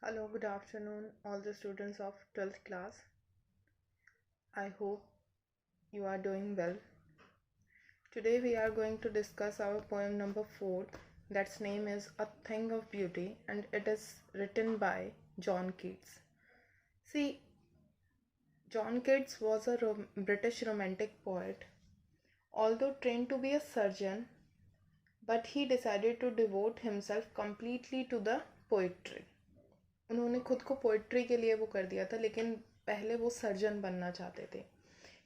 Hello, good afternoon, all the students of 12th class. I hope you are doing well. Today we are going to discuss our poem number 4, that's name is A Thing of Beauty, and it is written by John Keats. See, John Keats was a British romantic poet. Although trained to be a surgeon, but he decided to devote himself completely to the poetry. उन्होंने खुद को poetry के लिए वो कर दिया था, लेकिन पहले वो सर्जन बनना चाहते थे.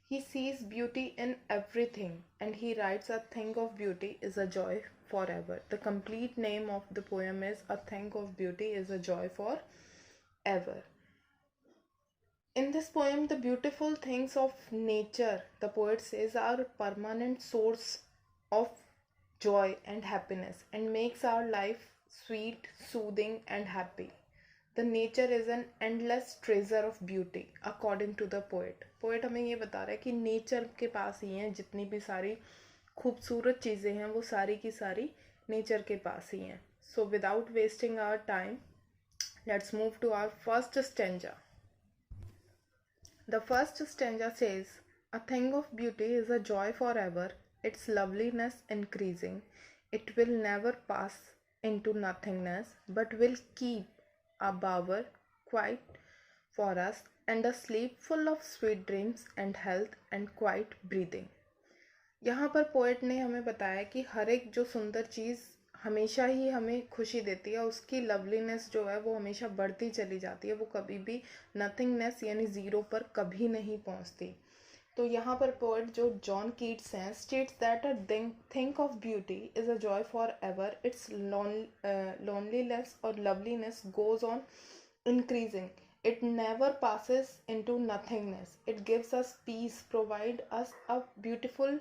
He sees beauty in everything and he writes A Thing of Beauty is a Joy Forever. The complete name of the poem is A Thing of Beauty is a Joy Forever. In this poem, the beautiful things of nature, the poet says, are a permanent source of joy and happiness and makes our life sweet, soothing and happy. The nature is an endless treasure of beauty according to the poet. Poet हमें ये बता रहा है कि nature के पास ही हैं, जितनी भी सारी खूबसूरत चीज़ें हैं वो सारी की सारी नेचर के पास ही हैं. So without wasting our time, let's move to our first stanza. The first stanza says, A thing of beauty is a joy forever, its loveliness increasing. It will never pass into nothingness, but will keep a bower quiet for us and a sleep full of sweet dreams and health and quiet breathing. यहाँ पर poet ने हमें बताया कि हर एक जो सुंदर चीज़ हमेशा ही हमें खुशी देती है, उसकी लवलीनेस जो है वो हमेशा बढ़ती चली जाती है, वो कभी भी नथिंगनेस यानी ज़ीरो पर कभी नहीं पहुंचती. तो यहाँ पर पोएट जो जॉन कीट्स हैं states that a think of beauty is a joy for ever. Its loneliness और loveliness goes on increasing. It never passes into nothingness. It gives us peace, provide us a beautiful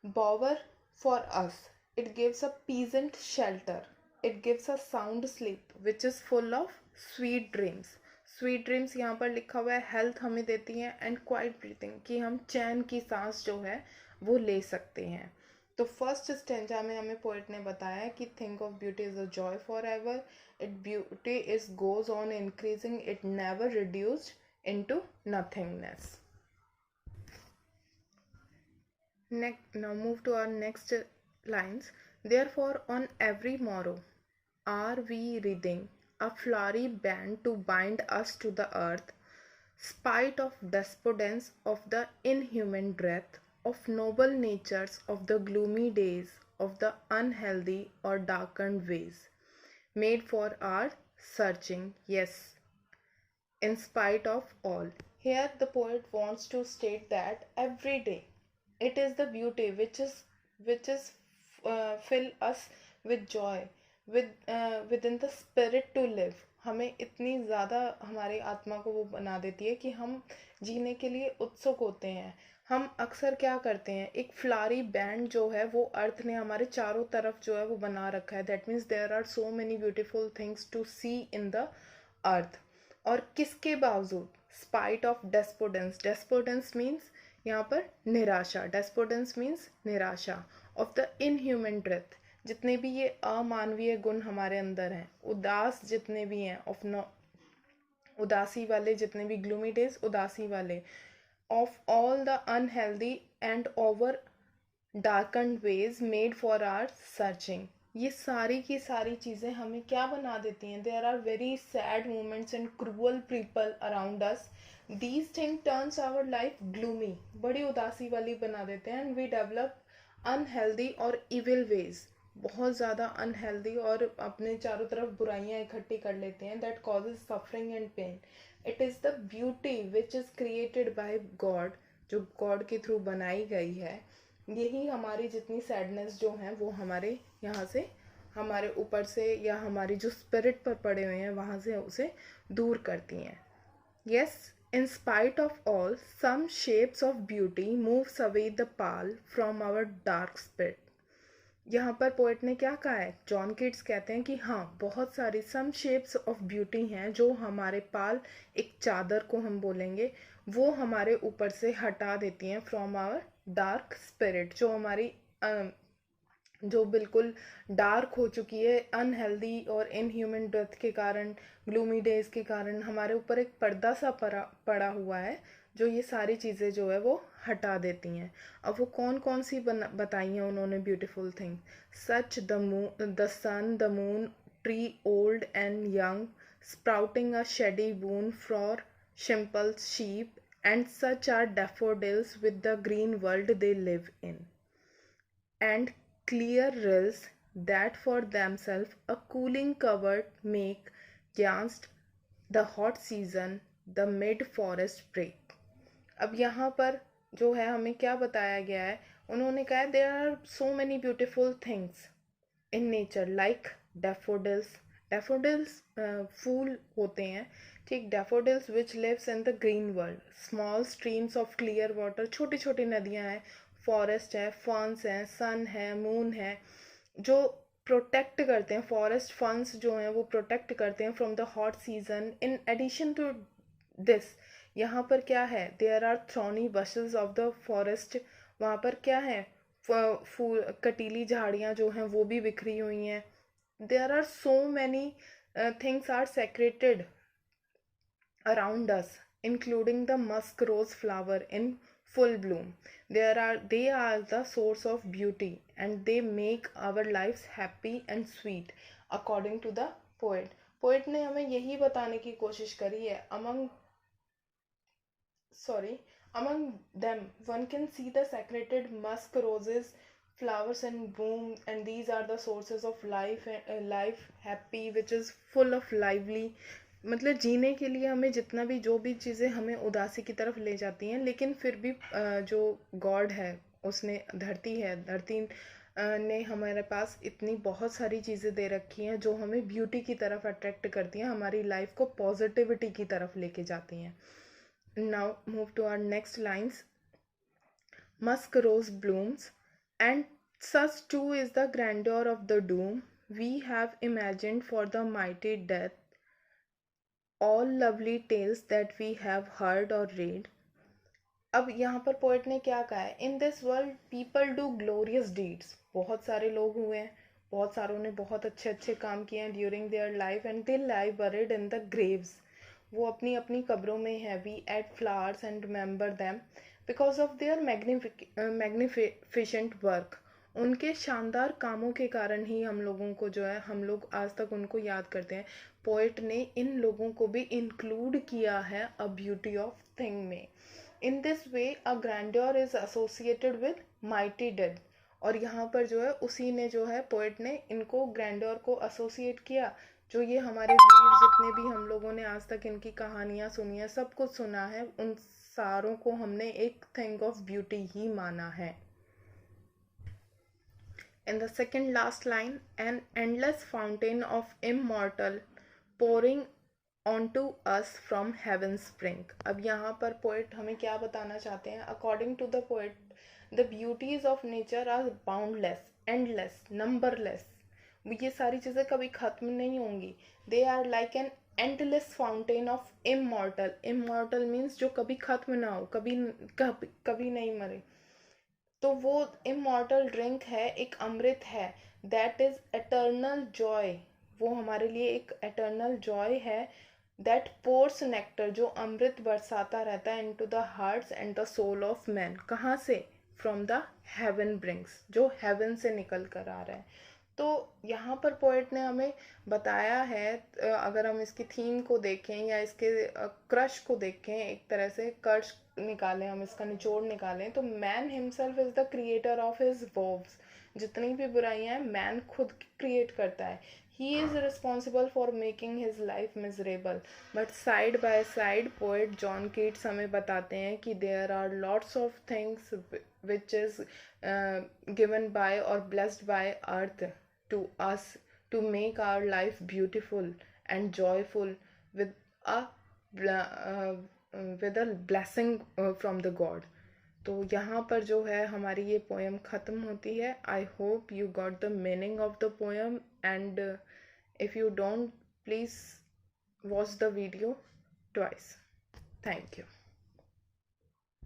bower for us. It gives a pleasant shelter. It gives us sound sleep, which is full of sweet dreams. Sweet dreams यहाँ पर लिखा हुआ है. Health हमें देती हैं and quite breathing, कि हम चैन की सांस जो है वो ले सकते हैं. तो फर्स्ट स्टेंजा में हमें पोएट ने बताया कि think of beauty is a joy for ever. It beauty is goes on increasing, it never reduced into nothingness. Now move to our next lines. Therefore, on every morrow are we wreathing a flowery band to bind us to the earth, spite of despondence of the inhuman breath, of noble natures of the gloomy days, of the unhealthy or darkened ways, made for our searching, yes, in spite of all. Here the poet wants to state that every day it is the beauty which is fill us with joy, within the spirit to live. हमें इतनी ज़्यादा हमारी आत्मा को वो बना देती है कि हम जीने के लिए उत्सुक होते हैं. हम अक्सर क्या करते हैं, एक फ्लारी बैंड जो है वो अर्थ ने हमारे चारों तरफ जो है वो बना रखा है. That means there are so many beautiful things to see in the earth. और किसके बावजूद, spite of despondence. Despondence means यहाँ पर निराशा. डेस्पोडेंस मीन्स निराशा. ऑफ द इनह्यूमन डेथ, जितने भी ये अमानवीय गुण हमारे अंदर हैं, उदास जितने भी हैं, ऑफ नो उदासी वाले जितने भी, ग्लूमी डेज उदासी वाले, of all the unhealthy and over darkened ways made for our searching. ये सारी की सारी चीज़ें हमें क्या बना देती हैं. There are very sad moments and cruel people around us. These thing turns our life gloomy, बड़ी उदासी वाली बना देते हैं. एंड वी डेवलप अनहेल्दी और इविल वेज, बहुत ज़्यादा अनहेल्दी और अपने चारों तरफ बुराइयां इकट्ठी कर लेते हैं. That causes suffering and pain. It is the beauty which is created by God, जो गॉड के थ्रू बनाई गई है. यही हमारी जितनी सैडनेस जो हैं वो हमारे यहाँ से, हमारे ऊपर से या हमारी जो स्पिरिट पर पड़े हुए हैं वहाँ से उसे दूर करती हैं. Yes, in spite of all, some shapes of beauty moves away the pall from our dark spirit. यहाँ पर पोएट ने क्या कहा है, जॉन किट्स कहते हैं कि हाँ, बहुत सारी सम शेप्स ऑफ ब्यूटी हैं जो हमारे पाल, एक चादर को हम बोलेंगे, वो हमारे ऊपर से हटा देती हैं फ्रॉम आवर डार्क स्पिरिट. जो हमारी जो बिल्कुल डार्क हो चुकी है अनहेल्दी और इनह्यूमन डेथ के कारण, ग्लूमी डेज के कारण हमारे ऊपर एक पर्दा सा पड़ा हुआ है जो ये सारी चीज़ें जो है वो हटा देती हैं। अब वो कौन कौन सी बताई हैं उन्होंने beautiful thing, such the sun the moon tree old and young sprouting a shady boon for simple sheep and such are daffodils with the green world they live in, and clear rills that for themselves a cooling cover make against the hot season the mid forest break। अब यहाँ पर जो है हमें क्या बताया गया है, उन्होंने कहा है there are so many beautiful things in nature like daffodils. Daffodils फूल होते हैं, ठीक, daffodils which lives in the green world, small streams of clear water, छोटी छोटी नदियाँ हैं, फॉरेस्ट है, फर्न्स हैं, सन है, मून है, जो प्रोटेक्ट करते हैं, फॉरेस्ट फर्न्स जो हैं वो प्रोटेक्ट करते हैं from the hot season. In addition to this यहाँ पर क्या है, there are thorny bushes of the forest, वहाँ पर क्या है, फूल कटीली झाड़ियाँ जो हैं वो भी बिखरी हुई हैं। There are so many things are secreted around us, including the musk rose flower in full bloom. They are the source of beauty and they make our lives happy and sweet, according to the poet. Poet ने हमें यही बताने की कोशिश करी है, among them one can see the sacred musk roses flowers and bloom, and these are the sources of life happy which is full of lively। मतलब जीने के लिए हमें जितना भी जो भी चीज़ें हमें उदासी की तरफ ले जाती हैं, लेकिन फिर भी जो गॉड है उसने धरती ने हमारे पास इतनी बहुत सारी चीज़ें दे रखी हैं जो हमें ब्यूटी की तरफ अट्रैक्ट करती हैं, हमारी लाइफ को पॉजिटिविटी की तरफ लेके जाती हैं। Now move to our next lines. Musk rose blooms, and such too is the grandeur of the doom we have imagined for the mighty death, all lovely tales that we have heard or read। अब यहाँ पर poet ने क्या कहा है, in this world people do glorious deeds, बहुत सारे लोग हुए हैं, बहुत सारों ने बहुत अच्छे अच्छे काम किए हैं during their life, and they lie buried in the graves, वो अपनी अपनी कब्रों में हैं। We add flowers and remember them because of their magnificent work, उनके शानदार कामों के कारण ही हम लोगों को जो है, हम लोग आज तक उनको याद करते हैं। पोएट ने इन लोगों को भी इंक्लूड किया है अ ब्यूटी ऑफ थिंग में। In this way a grandeur is associated with mighty dead, और यहाँ पर जो है उसी ने जो है पोएट ने इनको ग्रैंड्योर को एसोसिएट किया, जो ये हमारे वीर जितने भी हम लोगों ने आज तक इनकी कहानियाँ सुनी है, सब कुछ सुना है, उन सारों को हमने एक थिंग ऑफ ब्यूटी ही माना है। In the second last line, an endless fountain of immortal pouring onto us from heaven's spring। अब यहाँ पर पोएट हमें क्या बताना चाहते हैं, according to the poet the beauties of nature are boundless, endless, numberless, ये सारी चीज़ें कभी ख़त्म नहीं होंगी। They are like an endless fountain of immortal, immortal means जो कभी ख़त्म ना हो, कभी नहीं मरे, तो वो इमॉर्टल ड्रिंक है, एक अमृत है, दैट इज एटर्नल जॉय, वो हमारे लिए एक एटर्नल जॉय है। दैट पोर्स नेक्टर, जो अमृत बरसाता रहता है into the hearts and the soul of man, कहाँ से, फ्रॉम द हेवन ब्रिंग्स, जो हेवन से निकल कर आ रहा है। तो यहाँ पर पोएट ने हमें बताया है, अगर हम इसकी थीम को देखें या इसके क्रश को देखें, एक तरह से कर्श निकालें, हम इसका निचोड़ निकालें, तो man himself is the creator of his woes, जितनी भी बुराइयां हैं मैन खुद क्रिएट करता है। He is responsible for making his life miserable, but side by side poet John Keats हमें बताते हैं कि there are lots of things which is given by और blessed by earth to us to make our life beautiful and joyful with a with a blessing from the God। तो यहाँ पर जो है हमारी ये पोएम ख़त्म होती है। I hope you got the meaning of the poem, and if you don't please watch the video twice. Thank you.